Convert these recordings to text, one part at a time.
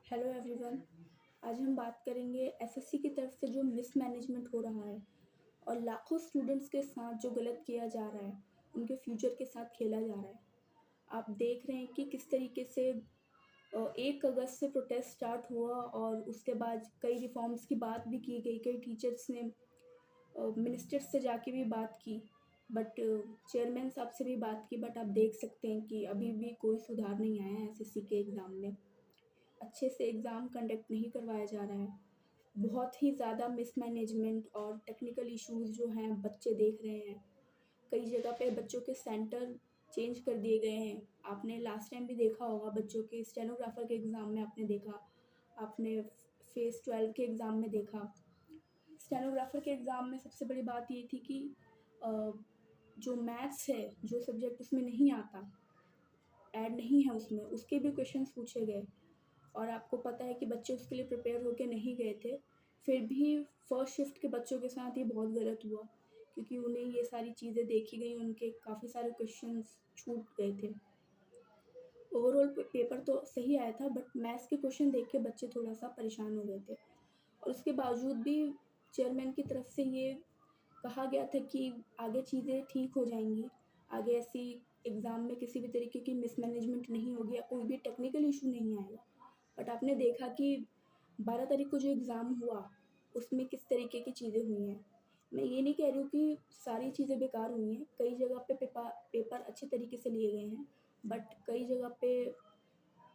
Hello everyone. आज हम बात करेंगे एसएससी की तरफ से जो मिसमैनेजमेंट हो रहा है और लाखों स्टूडेंट्स के साथ जो गलत किया जा रहा है, उनके फ्यूचर के साथ खेला जा रहा है। आप देख रहे हैं कि किस तरीके से 1 अगस्त से प्रोटेस्ट स्टार्ट हुआ और उसके बाद कई रिफॉर्म्स की बात भी की गई, कई टीचर्स ने मिनिस्टर्स से जाके भी बात की, बट चेयरमैन साहब से भी बात की, बट आप देख सकते हैं कि अभी भी कोई सुधार नहीं आया है एसएससी के एग्ज़ाम में। अच्छे से एग्ज़ाम कंडक्ट नहीं करवाया जा रहा है। बहुत ही ज़्यादा मिसमैनेजमेंट और टेक्निकल इश्यूज़ जो हैं बच्चे देख रहे हैं। कई जगह पे बच्चों के सेंटर चेंज कर दिए गए हैं। आपने लास्ट टाइम भी देखा होगा, बच्चों के स्टेनोग्राफ़र के एग्ज़ाम में आपने देखा, आपने फेज़ 12 के एग्ज़ाम में देखा। स्टेनोग्राफ़र के एग्ज़ाम में सबसे बड़ी बात ये थी कि अ, जो मैथ्स है, जो सब्जेक्ट उसमें नहीं आता, ऐड नहीं है उसमें, उसके भी क्वेश्चंस पूछे गए। और आपको पता है कि बच्चे उसके लिए प्रिपेयर होके नहीं गए थे, फिर भी फर्स्ट शिफ्ट के बच्चों के साथ ये बहुत गलत हुआ, क्योंकि उन्हें ये सारी चीज़ें देखी गई, उनके काफ़ी सारे क्वेश्चंस छूट गए थे। ओवरऑल पेपर तो सही आया था, बट मैथ्स के क्वेश्चन देख के बच्चे थोड़ा-सा परेशान हो गए थे और उसके बावजूद भी चेयरमैन की तरफ से ये कहा गया था कि आगे चीज़ें ठीक हो जाएँगी, आगे ऐसी एग्ज़ाम में किसी भी तरीके की मिसमैनेजमेंट नहीं होगी या कोई भी टेक्निकल इश्यू नहीं आएगा। बट आपने देखा कि 12 तारीख को जो एग्ज़ाम हुआ, उसमें किस तरीके की चीज़ें हुई हैं। मैं ये नहीं कह रही हूँ कि सारी चीज़ें बेकार हुई हैं, कई जगह पे पेपर अच्छे तरीके से लिए गए हैं, बट कई जगह पे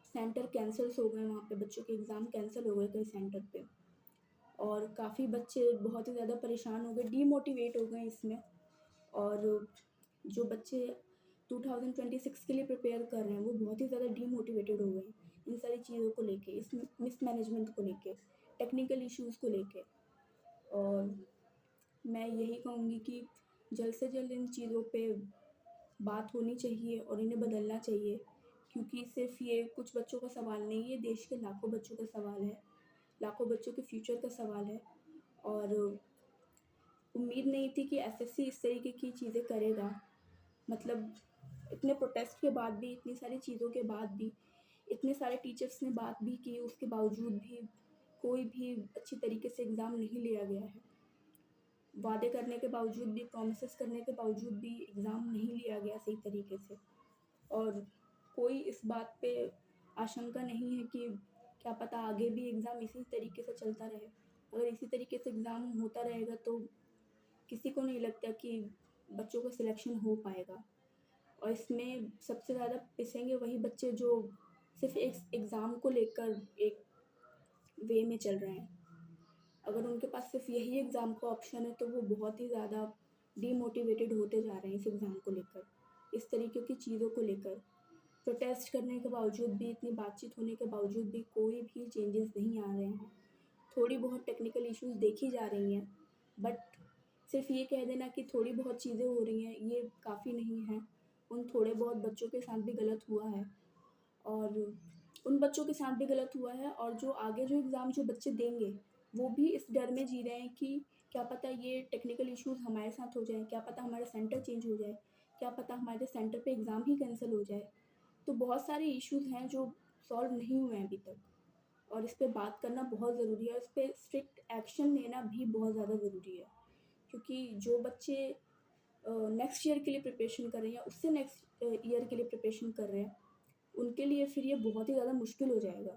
सेंटर कैंसल्स हो गए, वहाँ पे बच्चों के एग्ज़ाम कैंसल हो गए कई सेंटर पे और काफ़ी बच्चे बहुत ही ज़्यादा परेशान हो गए, डीमोटिवेट हो गए इसमें। और जो बच्चे 2026 के लिए प्रिपेयर कर रहे हैं, वो बहुत ही ज़्यादा डीमोटिवेटेड हो गए हैं, इन सारी चीज़ों को लेके, इस मिसमैनेजमेंट को लेके, टेक्निकल इश्यूज़ को लेके। और मैं यही कहूँगी कि जल्द से जल्द इन चीज़ों पे बात होनी चाहिए और इन्हें बदलना चाहिए, क्योंकि सिर्फ़ ये कुछ बच्चों का सवाल नहीं है, ये देश के लाखों बच्चों का सवाल है, लाखों बच्चों के फ्यूचर का सवाल है। और उम्मीद नहीं थी कि एसएससी इस तरीके की चीज़ें करेगा। मतलब इतने प्रोटेस्ट के बाद भी, इतनी सारी चीज़ों के बाद भी, इतने सारे टीचर्स ने बात भी की, उसके बावजूद भी कोई भी अच्छी तरीके से एग्ज़ाम नहीं लिया गया है। वादे करने के बावजूद भी, प्रॉमिसेस करने के बावजूद भी एग्ज़ाम नहीं लिया गया सही तरीके से। और कोई इस बात पे आशंका नहीं है कि क्या पता आगे भी एग्ज़ाम इसी तरीके से चलता रहे। अगर इसी तरीके से एग्ज़ाम होता रहेगा तो किसी को नहीं लगता कि बच्चों का सिलेक्शन हो पाएगा। और इसमें सबसे ज़्यादा पिसेंगे वही बच्चे जो सिर्फ़ एक एग्ज़ाम को लेकर एक वे में चल रहे हैं। अगर उनके पास सिर्फ़ यही एग्ज़ाम का ऑप्शन है, तो वो बहुत ही ज़्यादा डीमोटिवेटेड होते जा रहे हैं इस एग्ज़ाम को लेकर, इस तरीके की चीज़ों को लेकर। प्रोटेस्ट करने के बावजूद भी, इतनी बातचीत होने के बावजूद भी कोई भी चेंजेस नहीं आ रहे हैं। थोड़ी बहुत टेक्निकल इश्यूज़ देखी जा रही हैं, बट सिर्फ़ ये कह देना कि थोड़ी बहुत चीज़ें हो रही हैं, ये काफ़ी नहीं है। उन थोड़े बहुत बच्चों के साथ भी गलत हुआ है और उन बच्चों के साथ भी गलत हुआ है और जो आगे जो एग्ज़ाम जो बच्चे देंगे, वो भी इस डर में जी रहे हैं कि क्या पता ये टेक्निकल इश्यूज़ हमारे साथ हो जाएँ, क्या पता हमारा सेंटर चेंज हो जाए, क्या पता हमारे सेंटर पे एग्ज़ाम ही कैंसल हो जाए। तो बहुत सारे इश्यूज़ हैं जो सॉल्व नहीं हुए हैं अभी तक और इस पे बात करना बहुत ज़रूरी है, इस पे स्ट्रिक्ट एक्शन लेना भी बहुत ज़्यादा ज़रूरी है। क्योंकि जो बच्चे नेक्स्ट ईयर के लिए प्रिपरेशन कर रहे हैं या उससे नेक्स्ट ईयर के लिए प्रिपरेशन कर रहे हैं, उनके लिए फिर ये बहुत ही ज़्यादा मुश्किल हो जाएगा।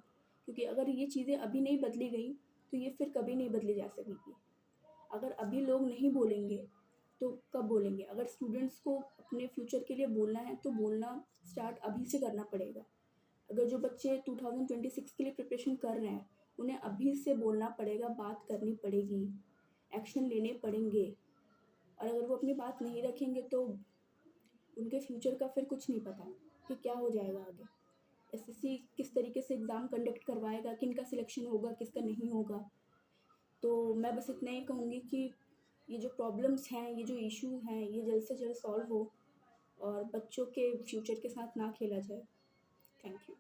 क्योंकि अगर ये चीज़ें अभी नहीं बदली गई, तो ये फिर कभी नहीं बदली जा सकेगी। अगर अभी लोग नहीं बोलेंगे, तो कब बोलेंगे? अगर स्टूडेंट्स को अपने फ्यूचर के लिए बोलना है, तो बोलना स्टार्ट अभी से करना पड़ेगा। अगर जो बच्चे 2026 के लिए प्रिपरेशन कर रहे हैं, उन्हें अभी से बोलना पड़ेगा, बात करनी पड़ेगी, एक्शन लेने पड़ेंगे और अगर वो अपनी बात नहीं रखेंगे तो उनके फ्यूचर का फिर कुछ नहीं पता कि क्या हो जाएगा आगे। एसएससी किस तरीके से एग्ज़ाम कंडक्ट करवाएगा, किनका सिलेक्शन होगा, किसका नहीं होगा। तो मैं बस इतना ही कहूँगी कि ये जो प्रॉब्लम्स हैं, ये जो इश्यू हैं, ये जल्द से जल्द सॉल्व हो और बच्चों के फ्यूचर के साथ ना खेला जाए। Thank you.